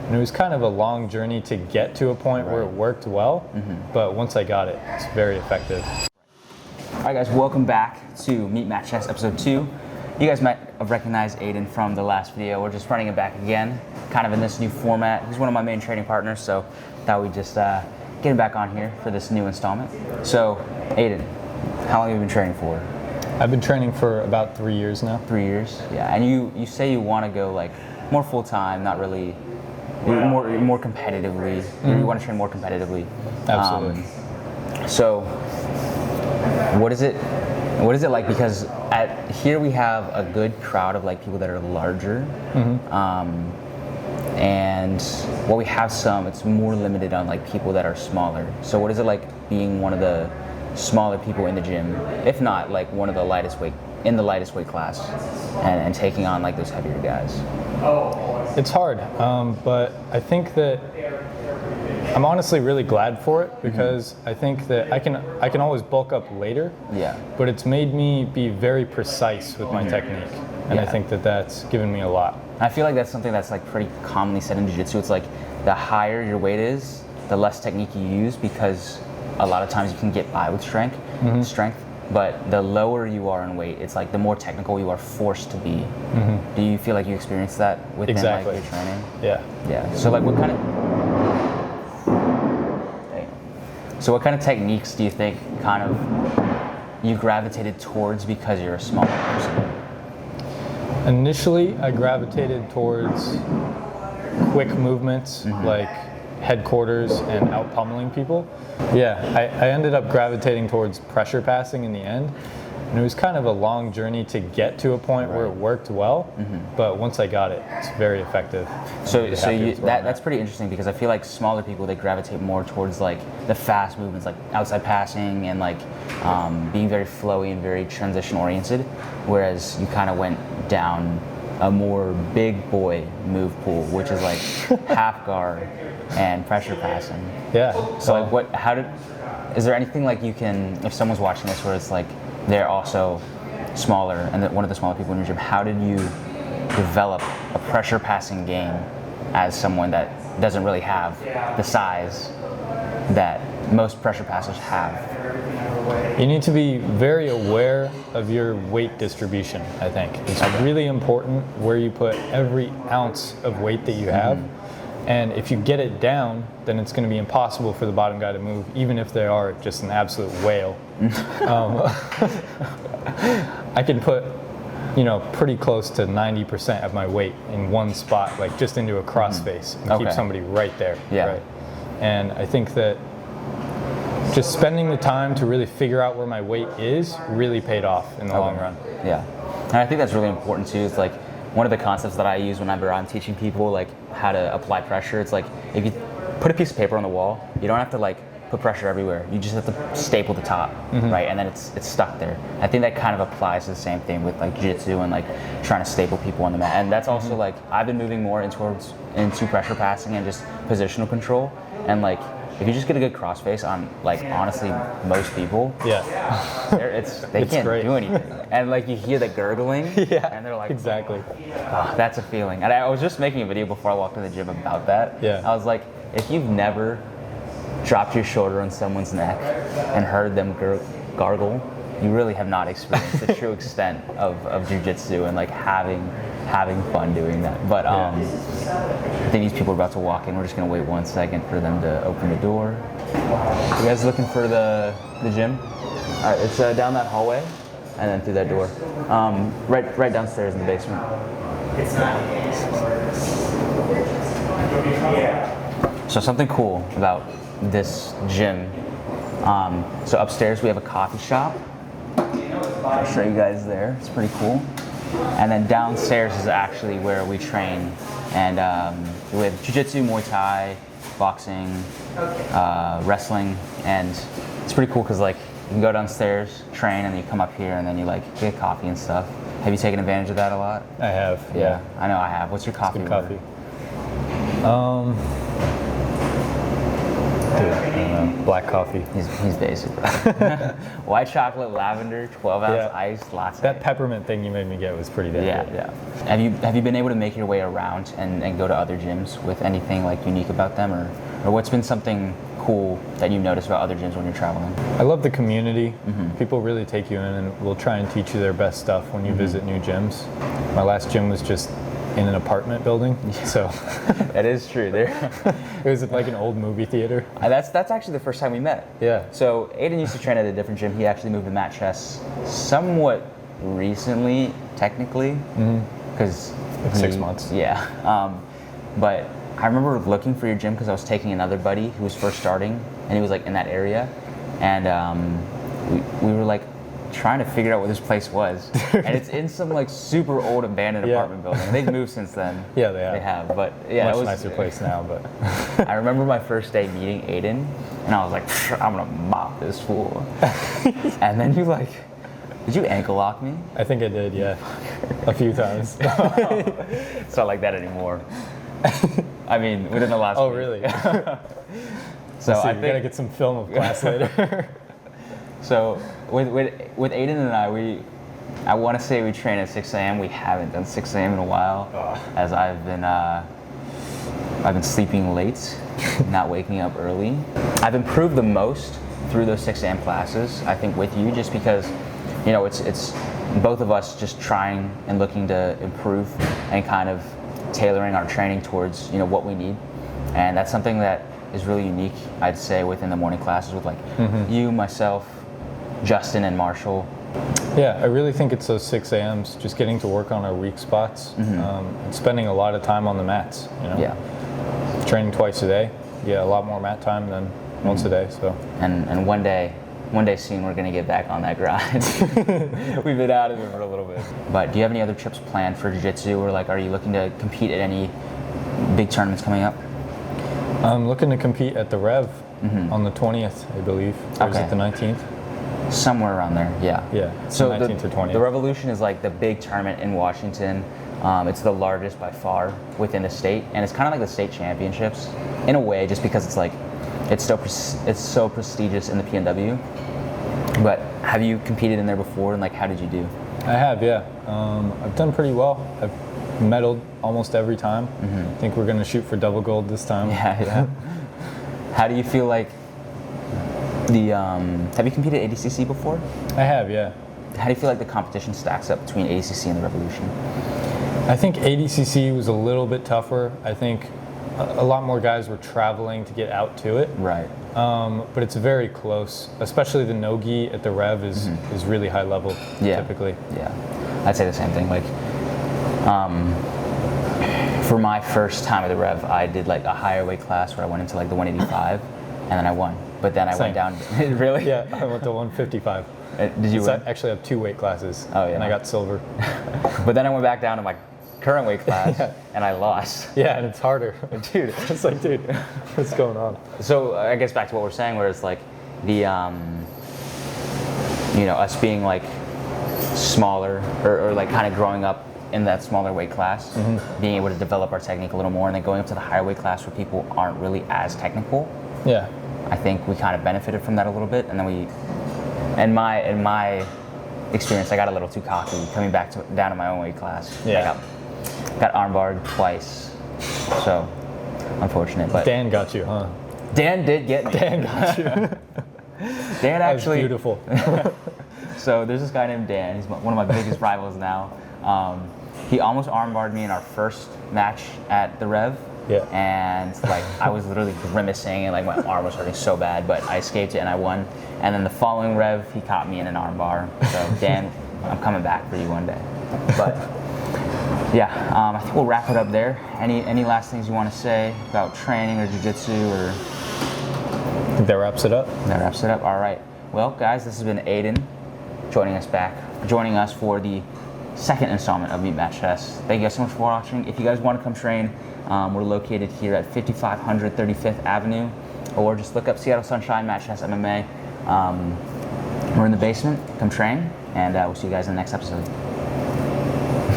And it was kind of a long journey to get to a point where it worked well, but once I got it, it's very effective. All right, guys, welcome back to Meet Match Chess episode 2. You guys might have recognized Aidan from the last video. We're just running it back again, kind of in this new format. He's one of my main training partners, so thought we'd just get him back on here for this new installment. So, Aidan, how long have you been training for? I've been training for about 3 years now. 3 years, yeah. And you say you want to go like more full time, not really more competitively. You want to train more competitively. Absolutely. So, what is it like? Because here we have a good crowd of like people that are larger, and while we have some, it's more limited on like people that are smaller. So, what is it like being one of the smaller people in the gym, if not like one of the lightest weight class, and taking on like those heavier guys? It's hard, but I think that I'm honestly really glad for it because I think that I can always bulk up later. Yeah. But it's made me be very precise with my technique, and I think that that's given me a lot. I feel like that's something that's like pretty commonly said in jiu-jitsu. It's like the higher your weight is, the less technique you use, because a lot of times you can get by with strength, but the lower you are in weight, it's like the more technical you are forced to be. Do you feel like you experience that within like your training? Yeah. So like what kind of techniques do you think kind of you gravitated towards because you're a smaller person? Initially, I gravitated towards quick movements like headquarters and out pummeling people. I ended up gravitating towards pressure passing in the end, and it was kind of a long journey to get to a point where it worked well, but once I got it, it's very effective. So that's pretty interesting, because I feel like smaller people, they gravitate more towards like the fast movements, like outside passing and like being very flowy and very transition oriented, whereas you kind of went down a more big boy move pool, which is like half guard and pressure passing. So like is there anything like you can, if someone's watching this where it's like they're also smaller and one of the smaller people in your gym, how did you develop a pressure passing game as someone that doesn't really have the size that most pressure passers have? You need to be very aware of your weight distribution, I think. It's really important where you put every ounce of weight that you have. And if you get it down, then it's going to be impossible for the bottom guy to move, even if they are just an absolute whale. I can put, pretty close to 90% of my weight in one spot, like just into a cross face, and keep somebody right there. Right? And I think that just spending the time to really figure out where my weight is really paid off in the long run. Yeah, and I think that's really important too. It's like one of the concepts that I use whenever I'm teaching people like how to apply pressure. It's like if you put a piece of paper on the wall, you don't have to like put pressure everywhere. You just have to staple the top, right? And then it's stuck there. I think that kind of applies to the same thing with like jiu-jitsu and like trying to staple people on the mat. And that's also like I've been moving more into pressure passing and just positional control. And like if you just get a good crossface on like honestly most people, they can't do anything. And like you hear the gurgling, and they're like, exactly. Oh, that's a feeling. And I was just making a video before I walked to the gym about that. I was like, if you've never dropped your shoulder on someone's neck and heard them gargle, you really have not experienced the true extent of jiu-jitsu and like having fun doing that. But I think these people are about to walk in. We're just gonna wait 1 second for them to open the door. You guys looking for the gym? All right, it's down that hallway and then through that door. Right downstairs in the basement. So something cool about this gym. So upstairs we have a coffee shop. I'll show you guys there. It's pretty cool. And then downstairs is actually where we train, and we have jiu-jitsu, Muay Thai, boxing, wrestling, and it's pretty cool because like you can go downstairs, train, and then you come up here and then you like get coffee and stuff. Have you taken advantage of that a lot? I have. Yeah, I know I have. What's your coffee order? I don't know. Black coffee. He's basic. White chocolate, lavender, 12-ounce iced latte. That peppermint thing you made me get was pretty damn good. Yeah. Have you been able to make your way around and go to other gyms with anything like unique about them, or what's been something cool that you notice about other gyms when you're traveling? I love the community. People really take you in and will try and teach you their best stuff when you visit new gyms. My last gym was just in an apartment building, so that is true. There, it was like an old movie theater. That's actually the first time we met. Yeah. So Aidan used to train at a different gym. He actually moved to mat chest somewhat recently, technically, because 6 months. Yeah. But I remember looking for your gym because I was taking another buddy who was first starting, and he was like in that area, and we were like trying to figure out what this place was, and it's in some like super old abandoned apartment building. They've moved since then. Yeah, they have. They have, but yeah, much it was nicer place now. But I remember my first day meeting Aidan, and I was like, I'm gonna mop this fool. And then did you ankle lock me? I think I did, yeah, a few times. It's not like that anymore. I mean, within the last Oh, week. really? So I we gotta get some film of class later. So with Aidan and I want to say we train at 6 a.m. We haven't done 6 a.m. in a while, as I've been sleeping late, not waking up early. I've improved the most through those 6 a.m. classes, I think, with you, just because, you know, it's both of us just trying and looking to improve and kind of tailoring our training towards, you know, what we need. And that's something that is really unique, I'd say, within the morning classes with like you, myself, Justin, and Marshall. Yeah, I really think it's those 6 a.m.s, just getting to work on our weak spots, and spending a lot of time on the mats. You know? Yeah. Training twice a day. Yeah, a lot more mat time than once a day. So. And one day soon we're gonna get back on that grind. We've been out of it for a little bit. But do you have any other trips planned for jiu-jitsu, or like, are you looking to compete at any big tournaments coming up? I'm looking to compete at the Rev on the 20th, I believe. Or is it the 19th? Somewhere around there, yeah. Yeah, so 19th or 20th. The Revolution is like the big tournament in Washington. It's the largest by far within the state, and it's kind of like the state championships in a way, just because it's like it's so prestigious in the PNW. But have you competed in there before, and like, how did you do? I have, yeah. I've done pretty well. I've medaled almost every time. I think we're going to shoot for double gold this time. Yeah. How do you feel like have you competed at ADCC before? I have, yeah. How do you feel like the competition stacks up between ADCC and the Revolution? I think ADCC was a little bit tougher. I think a lot more guys were traveling to get out to it. Right. But it's very close, especially the no-gi at the Rev is really high level, typically. Yeah, I'd say the same thing. Like, for my first time at the Rev, I did like a higher weight class where I went into like the 185, and then I won. But then I went down. Really? Yeah, I went to 155. Did you win? I actually have 2 weight classes. Oh, yeah. And I got silver. But then I went back down to my current weight class, and I lost. Yeah, and it's harder. Dude, it's like, dude, what's going on? So I guess back to what we're saying, where it's like the, you know, us being like smaller or like kind of growing up in that smaller weight class, being able to develop our technique a little more, and then going up to the higher weight class where people aren't really as technical. Yeah. I think we kind of benefited from that a little bit, and then in my experience, I got a little too cocky coming back down to my own weight class. Yeah. I got armbarred twice, so unfortunate. But Dan got you, huh? Dan did get me. Dan got you. Dan actually. That was beautiful. So there's this guy named Dan. He's one of my biggest rivals now. He almost armbarred me in our first match at the Rev. Yeah. And like I was literally grimacing and like my arm was hurting so bad, but I escaped it and I won. And then the following Rev, he caught me in an armbar. So Dan, I'm coming back for you one day. But yeah, I think we'll wrap it up there. Any last things you want to say about training or jiu-jitsu or? I think that wraps it up. That wraps it up. All right. Well, guys, this has been Aidan joining us for the second installment of Meet Match Chess. Thank you guys so much for watching. If you guys want to come train, we're located here at 5500 35th Avenue, or just look up Seattle Sunshine Match Chess MMA. We're in the basement. Come train, and we'll see you guys in the next episode.